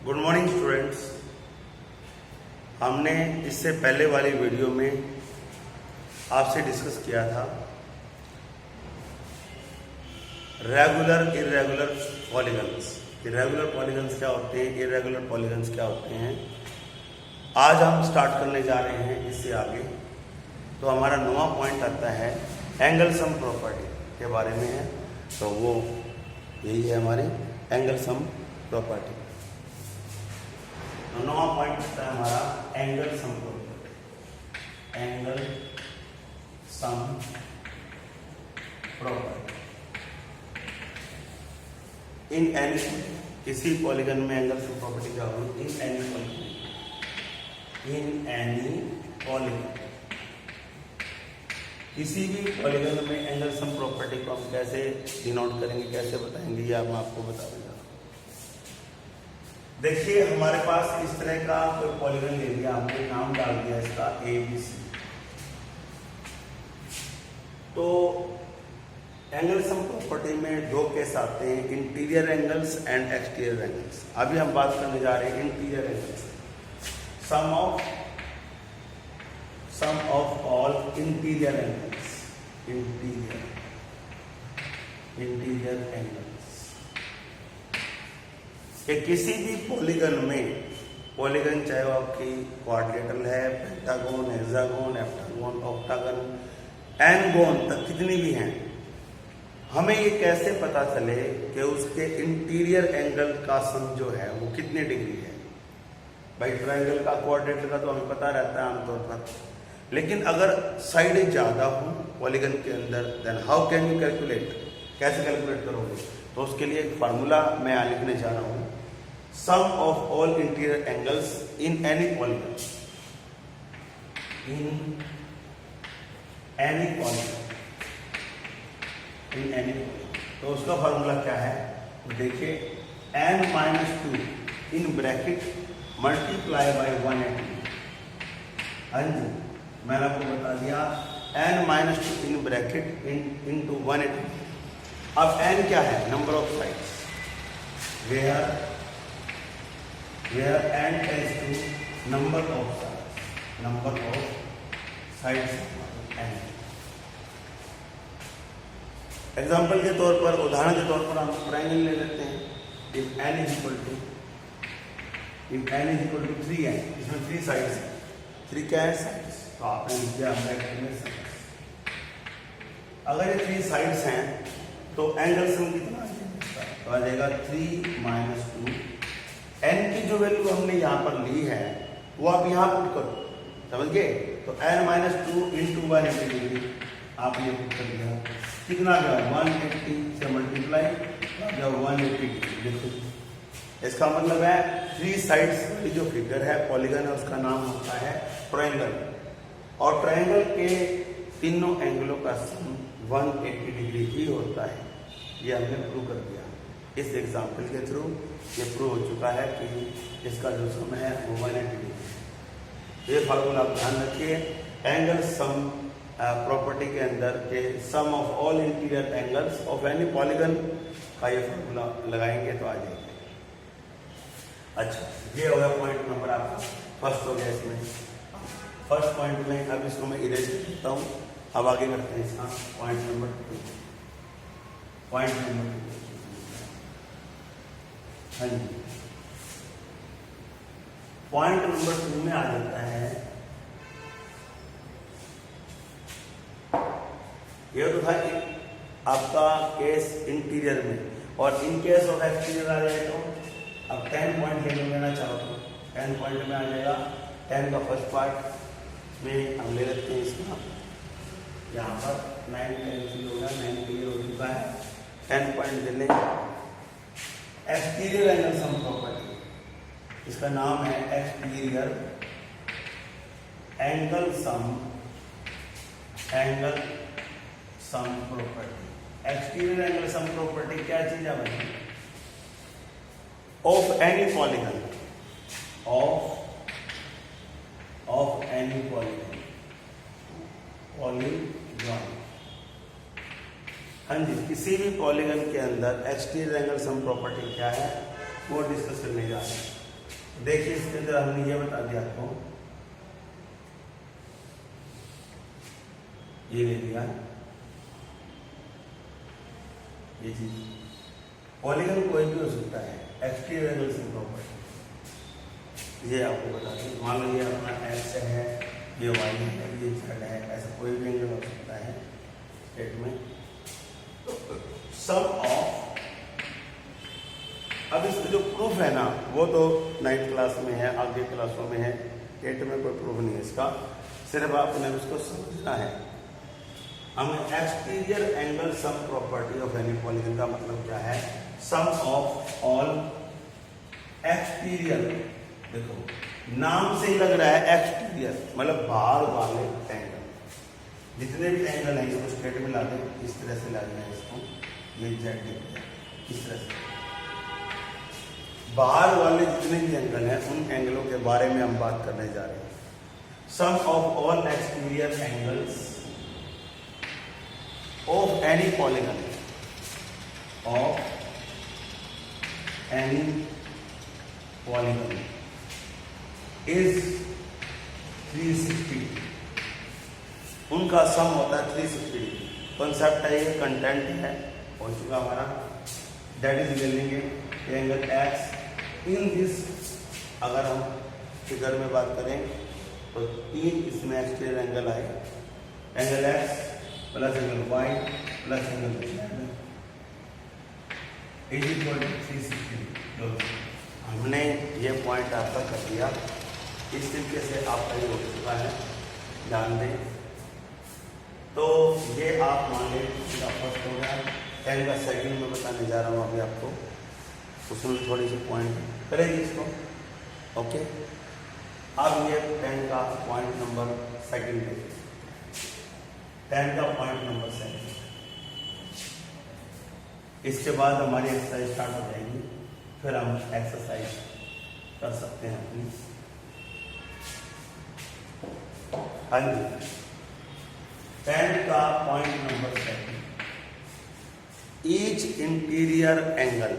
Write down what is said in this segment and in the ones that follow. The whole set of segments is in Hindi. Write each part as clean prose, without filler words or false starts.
Good morning students. हमने इससे पहले वाली वीडियो में आपसे डिस्कस किया था regular irregular polygons. Irregular polygons क्या होते हैं, इरेगुलर पॉलीगन्स क्या होते हैं। आज हम स्टार्ट करने जा रहे हैं इससे आगे। तो हमारा नवा पॉइंट आता है एंगल सम प्रॉपर्टी के बारे में है। तो वो यही है हमारी एंगल सम प्रॉपर्टी। नवा पॉइंट होता है हमारा angle sum property. Angle sum property in any, किसी पॉलीगन में एंगल सम प्रॉपर्टी क्या होगी, इन any polygon. In any polygon, किसी भी पॉलीगन में एंगल सम प्रॉपर्टी को हम कैसे डिनोट करेंगे, कैसे बताएंगे, ये मैं आपको बता दूंगा। देखिए हमारे पास इस तरह का कोई पॉलीगन ले लिया, हमने नाम डाल दिया इसका ABC। तो एंगल सम प्रॉपर्टी में दो केस आते हैं, interior angles and exterior angles. अभी हम बात करने जा रहे हैं interior angles. Sum of all interior angles, interior angles कि किसी भी पॉलीगन में, पॉलीगन चाहे वो आपकी क्वाड्रिलेटरल है, पेंटागन, हेक्सागन, हेप्टागन, ऑक्टागन, एनगोन तक कितनी भी हैं, हमें ये कैसे पता चले कि उसके इंटीरियर एंगल का सम जो है वो कितने डिग्री है। भाई ट्रायंगल का, क्वाड्रिलेटरल का तो हमें पता रहता है आमतौर पर, लेकिन अगर साइड ज्यादा हो पॉलीगन के अंदर, then how can you calculate, कैसे कैलकुलेट करोगे। तो उसके लिए एक फार्मूला मैं यहाँ लिखने जा रहा हूं, sum of all interior angles in any polygon, in any polygon, in any polygon. तो उसका फार्मूला क्या है, तो देखिए n-2 in bracket multiply by 180। हाँ जी, मैंने आपको बता दिया n-2 इन ब्रैकेट इनटू 180। अब n क्या है, number of sides, where n tends to number of sides n। Example के तौर पर, उदाहरण के तौर पर हम ट्रायंगल ले लेते हैं। If n is equal to 3 है, इसमें 3 साइड्स हैं। 3 क्या है, साइड्स। तो आपने लिख दिया ब्रैकेट में साइड्स। अगर ये 3 साइड्स हैं तो एंगल सम कितना आ जाएगा, तो आ जाएगा 3 - 2। n की जो वैल्यू हमने यहाँ पर ली है वो आप यहाँ पुट करो, समझ गए। तो n-2 इंटू 180 डिग्री आपने पुट कर दिया, कितना गया 180 से मल्टीप्लाई गया 180 डिग्री। देखो इसका मतलब है 3 साइड्स की जो फिगर है, पॉलीगन है, उसका नाम होता है ट्रायंगल। और ट्रायंगल के तीनों एंगलों का सम 180 डिग्री ही होता है। ये हमने प्रूव कर दिया इस एग्जाम्पल के थ्रू। ये प्रूव हो चुका है कि इसका जो सम है वो 180 डिग्री। ये फार्मूला आप ध्यान रखिए, एंगल सम प्रॉपर्टी के अंदर के sum of all interior angles of any polygon का ये फार्मूला लगाएंगे तो आ जाएगा। अच्छा, ये हो गया पॉइंट नंबर आपका फर्स्ट हो गया इसमें। फर्स्ट पॉइंट में अब इसको मैं इरेज कर देता हूँ। अब आगे करते हैं इसका पॉइंट नंबर 2। पॉइंट नंबर 2, हाँ जी, पॉइंट नंबर 2 में आ जाता है, ये तो था आपका केस इंटीरियर में, और इन केस ऑफ एक्सटीरियर आ जाए तो अब 10 पॉइंट लेना चाहो तो 10 पॉइंट में आ जाएगा। 10 का फर्स्ट पार्ट में हम ले लेते हैं इसका, यहाँ पर 9 कैंसिल होगा, 9 क्लियर हो चुका है। 10 पॉइंट ले लें, एक्सटीरियर एंगल सम प्रॉपर्टी, इसका नाम है exterior angle sum property. Exterior angle sum property क्या चीज है भाई, of any polygon, of any polygon, polygon. हाँ जी, किसी भी पॉलीगन के अंदर एक्सटीरियर एंगल सम प्रॉपर्टी क्या है वो डिस्कस करने जा रहे हैं। देखिए इसके अंदर हमने ये बता दिया आपको, ये ले लिया ये चीज। पॉलीगन कोई भी हो सकता है, एक्सटीरियर एंगल से प्रॉपर्टी ये आपको बता दें। मान लो ये अपना एक्स है, ये वाई है, ये जेड है, ऐसा कोई भी एंगल हो सकता है स्टेट में। सम ऑफ, अब इसका जो प्रूफ है ना वो तो 9th क्लास में है, आगे क्लासों में है, 8 में कोई प्रूफ नहीं है इसका, सिर्फ आपने उसको समझना है। हमें exterior angle sum property of any polygon का मतलब क्या है, सम ऑफ ऑल एक्सटीरियर, देखो नाम से ही लग रहा है एक्सटीरियर मतलब बाहर वाले एंगल, जितने भी एंगल हैं इसको स्ट्रेट में ला दें, इस तरह से ला दें इसको, ये जेड इस तरह से, बाहर वाले जितने भी एंगल हैं उन एंगलों के बारे में हम बात करने जा रहे हैं। Sum of all exterior angles of any polygon is 360, उनका सम होता है 360। कॉन्सेप्ट है ये, कंटेंट है, हो चुका हमारा। दैट इज ले लेंगे एंगल एक्स इन दिस, अगर हम फिगर में बात करें तो 3 इसमें एक्सटीरियर एंगल आए, angle x plus angle y plus angle is equal to 360। हमने ये पॉइंट आपका कर दिया, इस तरीके से आपका ये हो चुका है, ध्यान दें। तो ये आप मान लें इसका फर्स्ट हो गया, टेन का सेकंड में बताने जा रहा हूँ अभी आपको, उसमें थोड़ी सी पॉइंट करेंगे इसको, ओके। अब ये 10 का पॉइंट नंबर सेकंड देखिए, 10 का पॉइंट नंबर 7। इसके बाद हमारी एक्सरसाइज स्टार्ट हो जाएगी, फिर हम एक्सरसाइज कर सकते हैं अपनी। हाँ जी, 10 का point number 7, each interior angle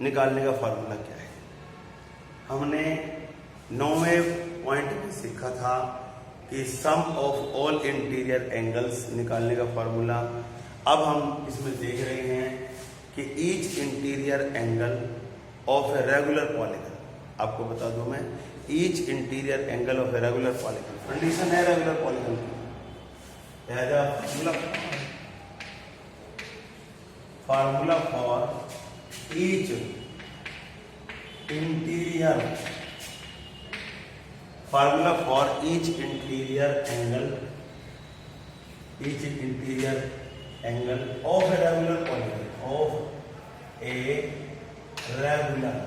निकालने का फॉर्मूला क्या है। हमने 9वें पॉइंट में सीखा था कि सम ऑफ ऑल इंटीरियर एंगल्स निकालने का फॉर्मूला। अब हम इसमें देख रहे हैं कि each interior angle of a regular polygon, आपको बता दूं मैं, each interior angle of a regular polygon, condition है रेगुलर पॉलीगन की, formula for each interior, formula for each interior angle of a regular polygon, of a regular,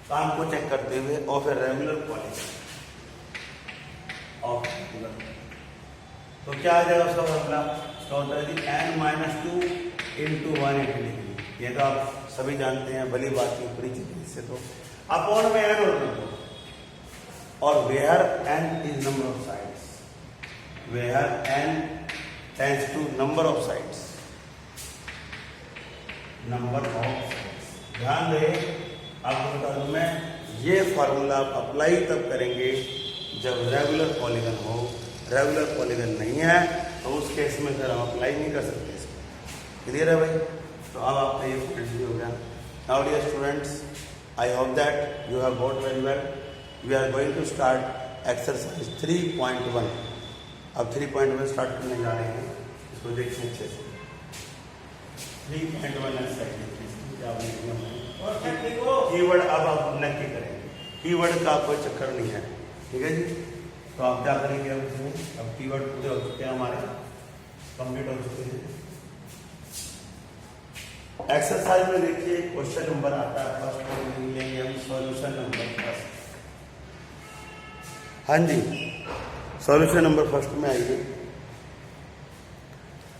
काम को चेक करते हुए, of a regular polygon, of regular. तो क्या आ जाएगा उसका फॉर्मूला, उसका होता है n-2 × 180 डिग्री। ये तो आप सभी जानते हैं, भली बात की परिचित है इससे, तो अपॉन में n होता है, और where n is number of sides, where n tends to number of sides, number of sides. ध्यान दें, आपको बता दूं मैं, ये फॉर्मूला आप अप्लाई तब करेंगे जब रेगुलर पॉलीगन हो। रेगुलर पॉलीगन नहीं है तो उस केस में फिर हम अप्लाई नहीं कर सकते इसको। क्लियर है भाई? तो अब आपका ये पॉइंट भी हो गया। Now dear students, I hope that you have got very well. We are going to start exercise 3.1। अब 3.1 स्टार्ट करने जा रहे हैं, इसको देखिए अच्छे से। 3.1 कीवर्ड अब आप नक्की करेंगे, कीवर्ड का कोई चक्कर नहीं है, ठीक है जी। तो आप क्या करेंगे, अब इसमें अब कीवर्ड पूरे हो चुके हैं हमारे, कंप्लीट हो चुके हैं। एक्सरसाइज में देखिए क्वेश्चन नंबर आता है फर्स्ट, और लेंगे हम सॉल्यूशन नंबर फर्स्ट। हाँ जी, सॉल्यूशन नंबर फर्स्ट में आइए।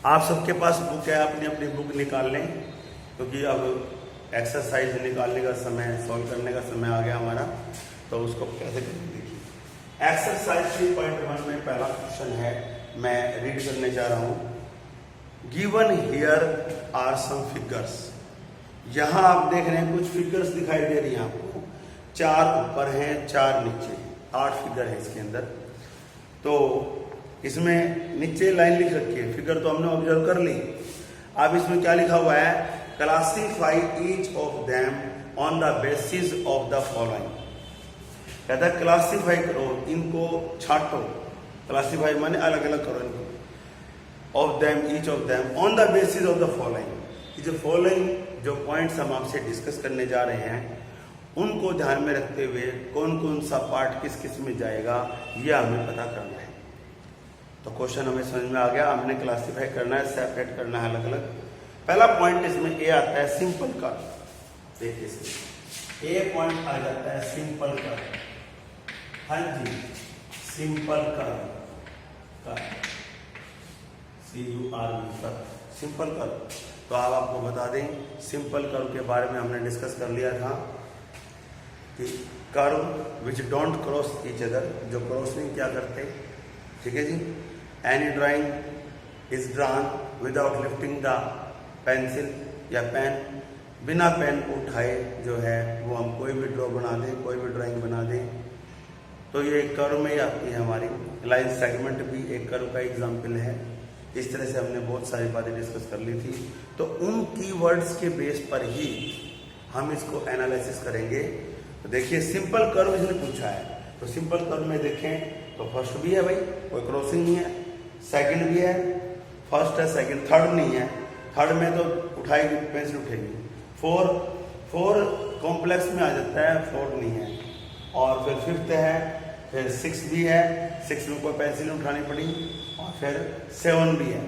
आप सबके पास बुक है, अपनी अपनी बुक निकाल लें, क्योंकि अब एक्सरसाइज निकालने का समय, सॉल्व करने का समय आ गया हमारा। तो उसको कैसे करेंगे, देखिए एक्सरसाइज 3.1 में पहला क्वेश्चन है, मैं रीड करने जा रहा हूं। Given here are some figures, यहाँ आप देख रहे हैं कुछ फिगर्स दिखाई दे रही हैं आपको, 4 ऊपर हैं 4 नीचे हैं, 8 फिगर है इसके अंदर। तो इसमें नीचे लाइन लिख रखी है, फिगर तो हमने ऑब्जर्व कर ली। अब इसमें क्या लिखा हुआ है, classify each of them on the basis of the following. कहता है क्लासीफाई करो, इनको छांटो, क्लासीफाई माने अलग अलग करो इनको, of them each of them on the basis of the following. जो फॉलोइंग जो पॉइंट्स हम आपसे डिस्कस करने जा रहे हैं उनको ध्यान में रखते हुए कौन कौन सा पार्ट किस किस में जाएगा ये हमें पता करना है। तो क्वेश्चन हमें समझ में आ गया, हमने क्लासीफाई करना है, सेपरेट करना है अलग अलग। पहला पॉइंट इसमें ए आता है सिंपल कर्व। देखिए इसमें ए पॉइंट आ जाता है सिंपल कर्व। हाँ जी, simple curve, CURV, simple curve. तो आप आपको बता दें, सिंपल कर्व के बारे में हमने डिस्कस कर लिया था कि curve which don't cross each other, जो क्रॉस नहीं क्या करते, ठीक है जी। Any drawing is drawn without lifting the pencil या पेन, बिना पेन उठाए जो है वो हम कोई भी ड्रॉ बना दें, कोई भी ड्राइंग बना दें, तो ये कर्व में ही आती है हमारी। लाइन सेगमेंट भी एक कर्व का एग्जाम्पल है। इस तरह से हमने बहुत सारी बातें डिस्कस कर ली थी। तो उन कीवर्ड्स के बेस पर ही हम इसको एनालिसिस करेंगे। तो देखिए सिंपल कर्व इसने पूछा है, तो सिंपल कर्व में देखें तो फर्स्ट भी है भाई, कोई क्रॉसिंग नहीं है, सेकंड भी है, फर्स्ट है सेकंड, थर्ड नहीं है, थर्ड में तो उठाएगी पेंसिल उठेगी, फोर कॉम्प्लेक्स में आ जाता है, फोर्थ नहीं है, और फिर फिफ्थ है, फिर 6 भी है, 6 में कोई पेंसिल उठानी पड़ी, और फिर 7 भी है,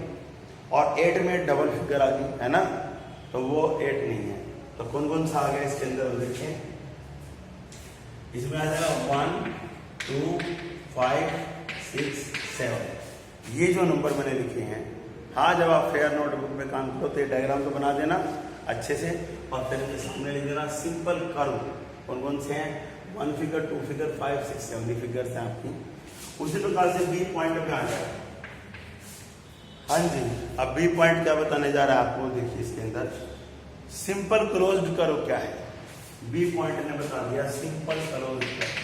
और 8 में डबल फिगर आ गई है ना, तो वो 8 नहीं है। तो कौन कौन सा आ गया इसके अंदर देखें, इसमें आ जाएगा 1 2 5 6 7, ये जो नंबर मैंने लिखे हैं। हाँ, जब आप फेयर नोटबुक में काम करो तो ये डायग्राम तो बना देना अच्छे से, और फिर इनके सामने लिख देना सिंपल कर्व कौन कौन से हैं, 1 फिगर 2 फिगर 5 6 7 फिगर्स हैं आपकी। उसी प्रकार से बी पॉइंट पे आ जाए। हाँ जी, अब बी पॉइंट क्या बताने जा रहा है आपको, देखिए इसके अंदर सिंपल क्लोज्ड कर्व क्या है। बी पॉइंट ने बता दिया simple closed curve,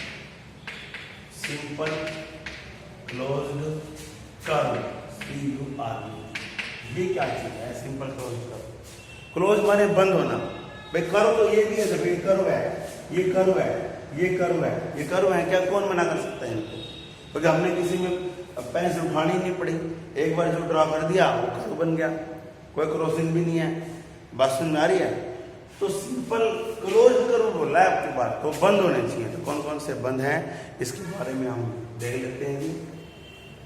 simple closed curve, CURV। ये क्या चीज है सिंपल क्लोज्ड कर्व? क्लोज माने बंद होना। भाई कर्व तो ये भी है, देखो ये कर्व है, ये कर्व है, ये कर्व है, ये कर्व है, क्या कौन मना कर सकता है इनको? क्योंकि हमने किसी में पेंसिल उठानी नहीं पड़ी, एक बार जो ड्रॉ कर दिया वो कर्व बन गया, कोई क्रॉसिंग भी नहीं है। बात सुन में आ रही है? तो सिंपल क्लोज कर्व बोला है आपकी बात, तो बंद होने चाहिए। तो कौन कौन से बंद हैं इसके बारे में हम देख लेते हैं जी।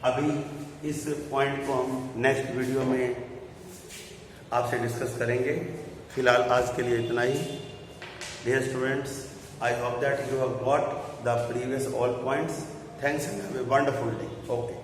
अभी इस पॉइंट को हम नेक्स्ट वीडियो में आपसे डिस्कस करेंगे। फिलहाल आज के लिए इतना ही। Dear students, I hope that you have got the previous all points. Thanks and have a wonderful day. Okay.